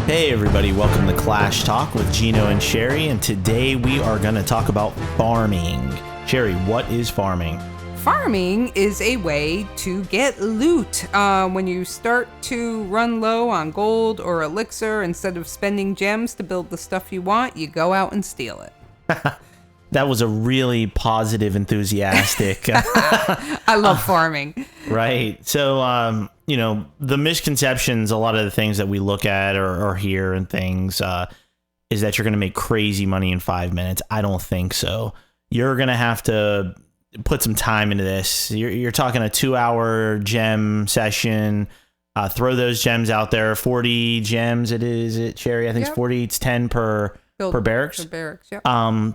Hey everybody, welcome to Clash Talk with Geno and Sherri, and today we are going to talk about farming. Sherri, what is farming? Farming is a way to get loot. When you start to run low on gold or elixir, instead of spending gems to build the stuff you want, you go out and steal it. That was a really positive, enthusiastic. I love farming. Right. So, the misconceptions, a lot of the things that we look at or hear and things, is that you're going to make crazy money in 5 minutes. I don't think so. You're going to have to put some time into this. You're talking a 2-hour gem session. Throw those gems out there. 40 gems. Is it, Sherri? I think it's 40. It's 10 per barracks. Per barracks, yep.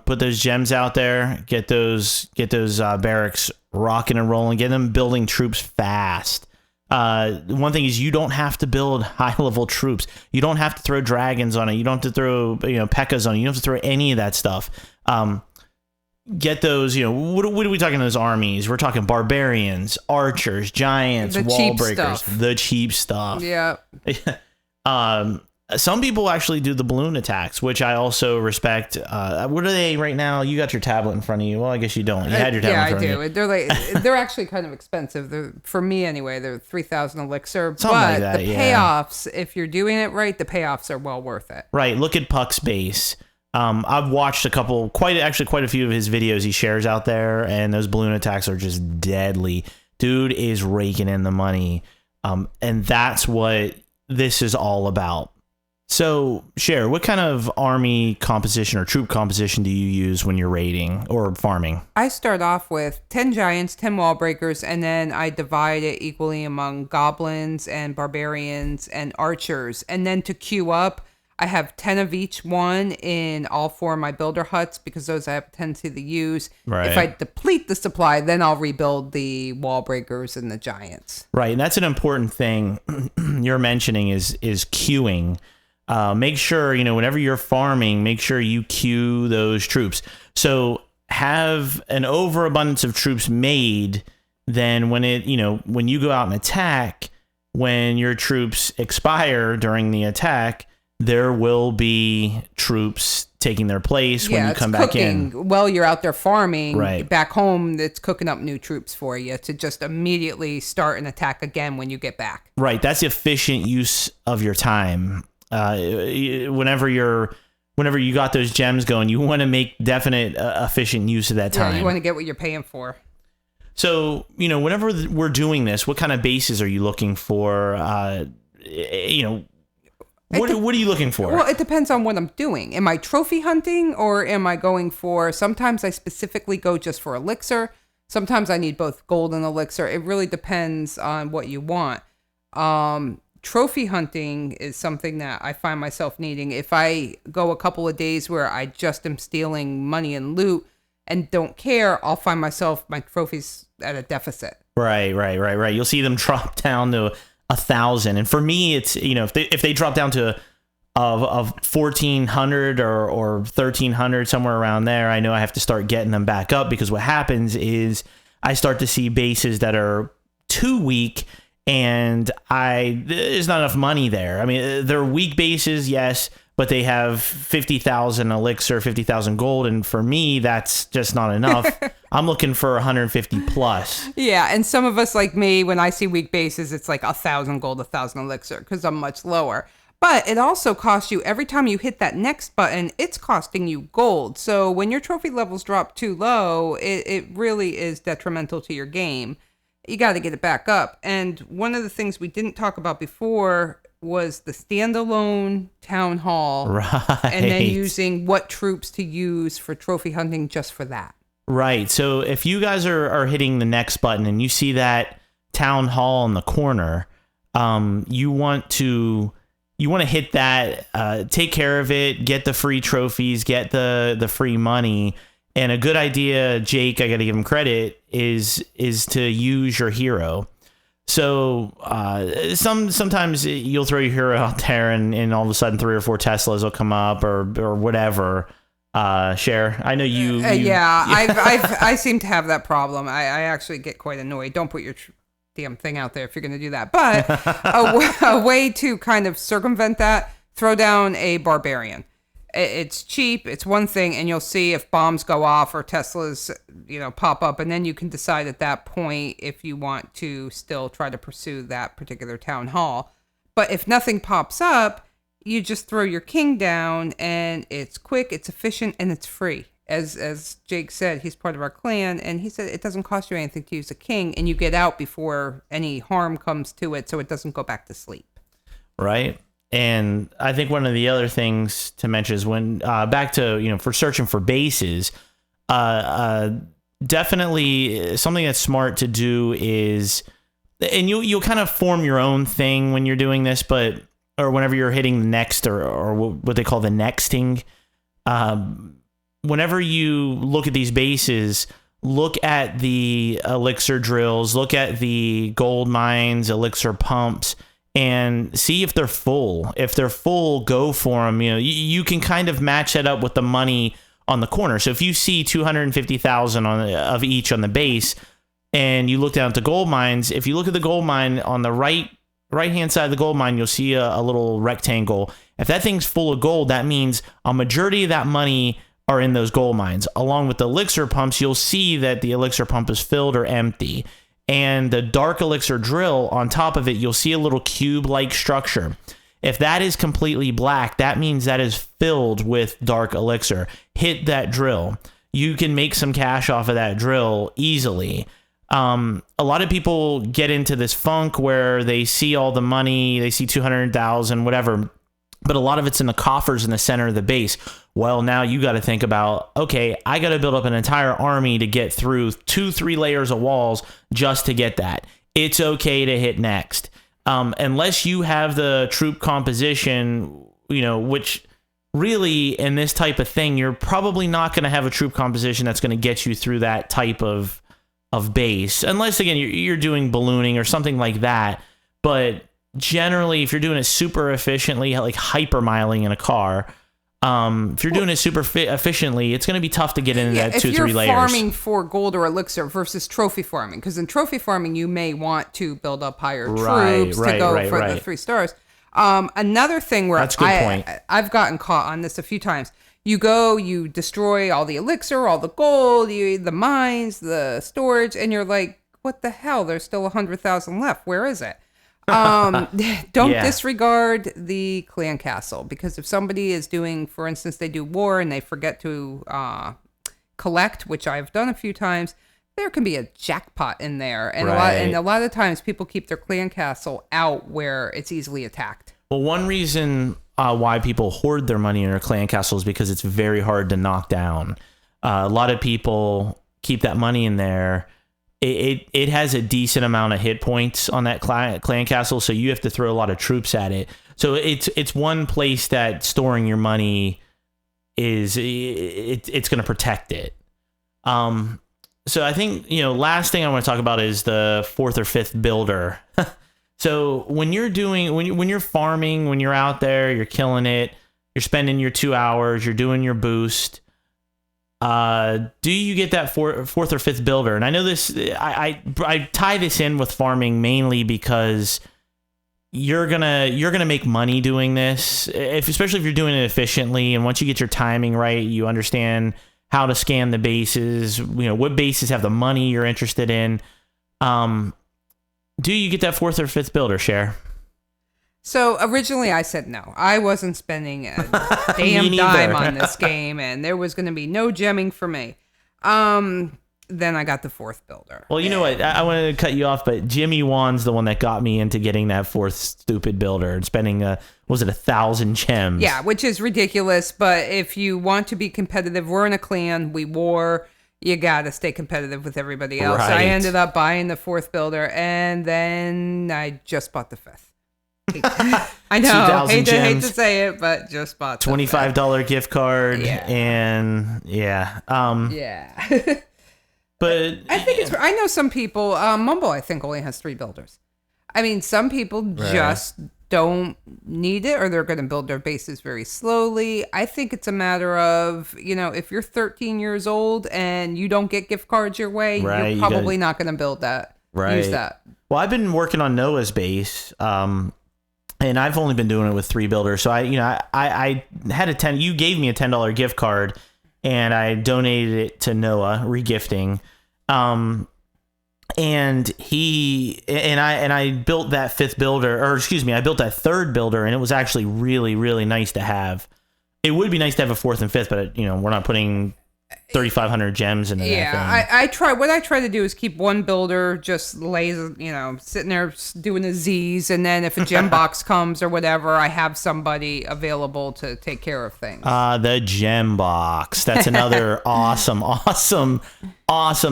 Put those gems out there. Get those barracks rocking and rolling. Get them building troops fast. One thing is you don't have to build high level troops. You don't have to throw dragons on it. You don't have to throw P.E.K.K.A.s on it. You don't have to throw any of that stuff. Get those, what are we talking those armies? We're talking barbarians, archers, giants, wall breakers, the cheap stuff. Yeah. Some people actually do the balloon attacks, which I also respect. What are they right now? You got your tablet in front of you. Well, I guess you don't. You had your tablet in front of you. Yeah, I do. They're actually kind of expensive. For me, anyway, they're 3,000 elixir. Something but like that, the payoffs, if you're doing it right, the payoffs are well worth it. Right. Look at Puck's base. I've watched quite a few of his videos he shares out there, and those balloon attacks are just deadly. Dude is raking in the money, and that's what this is all about. So, Sherri, what kind of army composition or troop composition do you use when you're raiding or farming? I start off with 10 giants, 10 wall breakers, and then I divide it equally among goblins and barbarians and archers. And then to queue up, I have 10 of each one in all 4 of my builder huts because those I have a tendency to use. Right. If I deplete the supply, then I'll rebuild the wall breakers and the giants. Right, and that's an important thing you're mentioning is queuing. Make sure, whenever you're farming, make sure you queue those troops. So have an overabundance of troops made, then when you go out and attack, when your troops expire during the attack, there will be troops taking their place when you come back in. Well, you're out there farming. Right. Back home, it's cooking up new troops for you to just immediately start an attack again when you get back. Right. That's efficient use of your time. Whenever you got those gems going, you want to make definite efficient use of that time. Yeah, you want to get what you're paying for. So, whenever we're doing this, what kind of bases are you looking for? What are you looking for? Well, it depends on what I'm doing. Am I trophy hunting or am I going for... Sometimes I specifically go just for elixir. Sometimes I need both gold and elixir. It really depends on what you want. Trophy hunting is something that I find myself needing. If I go a couple of days where I just am stealing money and loot and don't care, I'll find my trophies at a deficit. Right. You'll see them drop down to 1,000, and for me, it's if they drop down to of 1,400 or 1,300 somewhere around there, I know I have to start getting them back up because what happens is I start to see bases that are too weak. And there's not enough money there. I mean, they're weak bases, yes, but they have 50,000 elixir, 50,000 gold. And for me, that's just not enough. I'm looking for 150 plus. Yeah. And some of us like me, when I see weak bases, it's like 1,000 gold, 1,000 elixir because I'm much lower. But it also costs you every time you hit that next button, it's costing you gold. So when your trophy levels drop too low, it really is detrimental to your game. You got to get it back up. And one of the things we didn't talk about before was the standalone town hall. Right. And then using what troops to use for trophy hunting just for that. Right. So if you guys are hitting the next button and you see that town hall in the corner, you want to hit that, take care of it, get the free trophies, get the free money. And a good idea, Jake, I got to give him credit, is to use your hero. So sometimes you'll throw your hero out there and all of a sudden 3 or 4 Teslas will come up or whatever. Cher, I know you. I seem to have that problem. I actually get quite annoyed. Don't put your damn thing out there if you're going to do that. But a way to kind of circumvent that, throw down a barbarian. It's cheap. It's one thing, and you'll see if bombs go off or Teslas, pop up, and then you can decide at that point if you want to still try to pursue that particular town hall. But if nothing pops up, you just throw your king down, and it's quick, it's efficient, and it's free. As Jake said, he's part of our clan, and he said it doesn't cost you anything to use a king, and you get out before any harm comes to it, so it doesn't go back to sleep. Right. And I think one of the other things to mention is when back to, for searching for bases, definitely something that's smart to do is, and you'll kind of form your own thing when you're doing this, or whenever you're hitting the next or what they call the nexting. Whenever you look at these bases, look at the elixir drills, look at the gold mines, elixir pumps, and see if they're full. If they're full, go for them. You can kind of match that up with the money on the corner. So if you see 250,000 of each on the base, and you look down at the gold mines, if you look at the gold mine on the right hand side of the gold mine, you'll see a little rectangle. If that thing's full of gold, that means a majority of that money are in those gold mines. Along with the elixir pumps, you'll see that the elixir pump is filled or empty. And the dark elixir drill, on top of it, you'll see a little cube-like structure. If that is completely black, that means that is filled with dark elixir. Hit that drill. You can make some cash off of that drill easily. A lot of people get into this funk where they see all the money, they see 200,000, whatever, but a lot of it's in the coffers in the center of the base. Well, now you got to think about, okay, I got to build up an entire army to get through 2-3 layers of walls just to get that. It's okay to hit next. Unless you have the troop composition, which really in this type of thing, you're probably not going to have a troop composition that's going to get you through that type of base. Unless, again, you're doing ballooning or something like that. But generally, if you're doing it super efficiently, like hypermiling in a car, if you're doing it super efficiently, it's going to be tough to get into that 2-3 layers. If you're farming for gold or elixir versus trophy farming, because in trophy farming, you may want to build up higher troops to go for the 3 stars. Another thing where that's a good point. I've gotten caught on this a few times. You go, you destroy all the elixir, all the gold, the mines, the storage, and you're like, what the hell? There's still 100,000 left. Where is it? Don't disregard the clan castle, because if somebody is doing, for instance, they do war and they forget to collect, which I've done a few times, there can be a jackpot in there, and a lot of times people keep their clan castle out where it's easily attacked. Well, one reason why people hoard their money in their clan castle is because it's very hard to knock down. A lot of people keep that money in there. It has a decent amount of hit points on that clan castle, so you have to throw a lot of troops at it. So it's one place that storing your money is it's going to protect it. So I think last thing I want to talk about is the 4th or 5th builder. So when you're when you're farming, when you're out there, you're killing it, you're spending your 2 hours, you're doing your boost. Do you get that 4th or 5th builder? And I know this, I tie this in with farming mainly because you're gonna make money doing this, especially if you're doing it efficiently. And once you get your timing right, you understand how to scan the bases, what bases have the money you're interested in. Do you get that 4th or 5th builder, Cher? So originally I said no. I wasn't spending a damn dime on this game, and there was going to be no gemming for me. Then I got the 4th builder. Well, you know what? I wanted to cut you off, but Jimmy Wan's the one that got me into getting that 4th stupid builder and spending, 1,000 gems? Yeah, which is ridiculous, but if you want to be competitive, we're in a clan, we war, you got to stay competitive with everybody else. Right. I ended up buying the 4th builder, and then I just bought the 5th. I know, hate to say it, but just bought the $25 gift card, and but I think I know some people. Mumble, I think, only has 3 builders. I mean, some people just don't need it, or they're going to build their bases very slowly. I think it's a matter of, if you're 13 years old and you don't get gift cards your way, you're probably not going to build that. Use that. Well, I've been working on Noah's base. and I've only been doing it with 3 builders. So I had you gave me a $10 gift card, and I donated it to Noah regifting. And I built that 5th builder, or excuse me, I built that 3rd builder, and it was actually really, really nice to have. It would be nice to have a 4th and 5th, but we're not putting 3,500 gems into that thing. What I try to do is keep one builder just lays, sitting there doing the Z's, and then if a gem box comes or whatever, I have somebody available to take care of things. The gem box. That's another awesome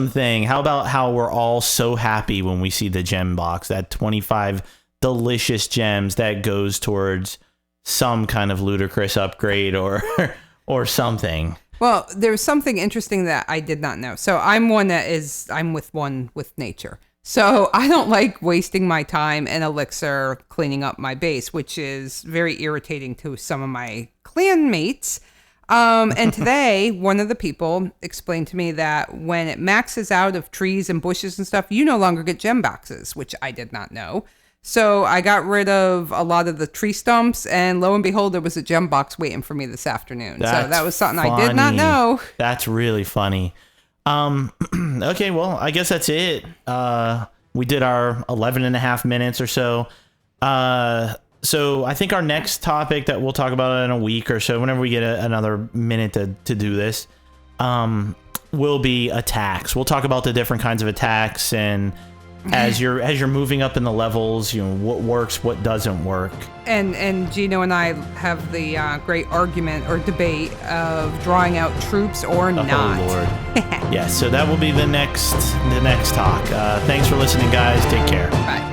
thing. How about how we're all so happy when we see the gem box, that 25 delicious gems that goes towards some kind of ludicrous upgrade or something. Well, there's something interesting that I did not know. So I'm one with nature. So I don't like wasting my time and elixir cleaning up my base, which is very irritating to some of my clan mates. And today, one of the people explained to me that when it maxes out of trees and bushes and stuff, you no longer get gem boxes, which I did not know. So I got rid of a lot of the tree stumps, and lo and behold, there was a gem box waiting for me this afternoon. So that was something I did not know. That's really funny. Okay, well, I guess that's it. We did our 11 and a half minutes or so. So I think our next topic that we'll talk about in a week or so, whenever we get another minute to do this, will be attacks. We'll talk about the different kinds of attacks, and as you're moving up in the levels, what works, what doesn't work. And Geno and I have the great argument or debate of drawing out troops or not. Oh Lord. Yes, so that will be the next talk. Thanks for listening, guys. Take care. Bye.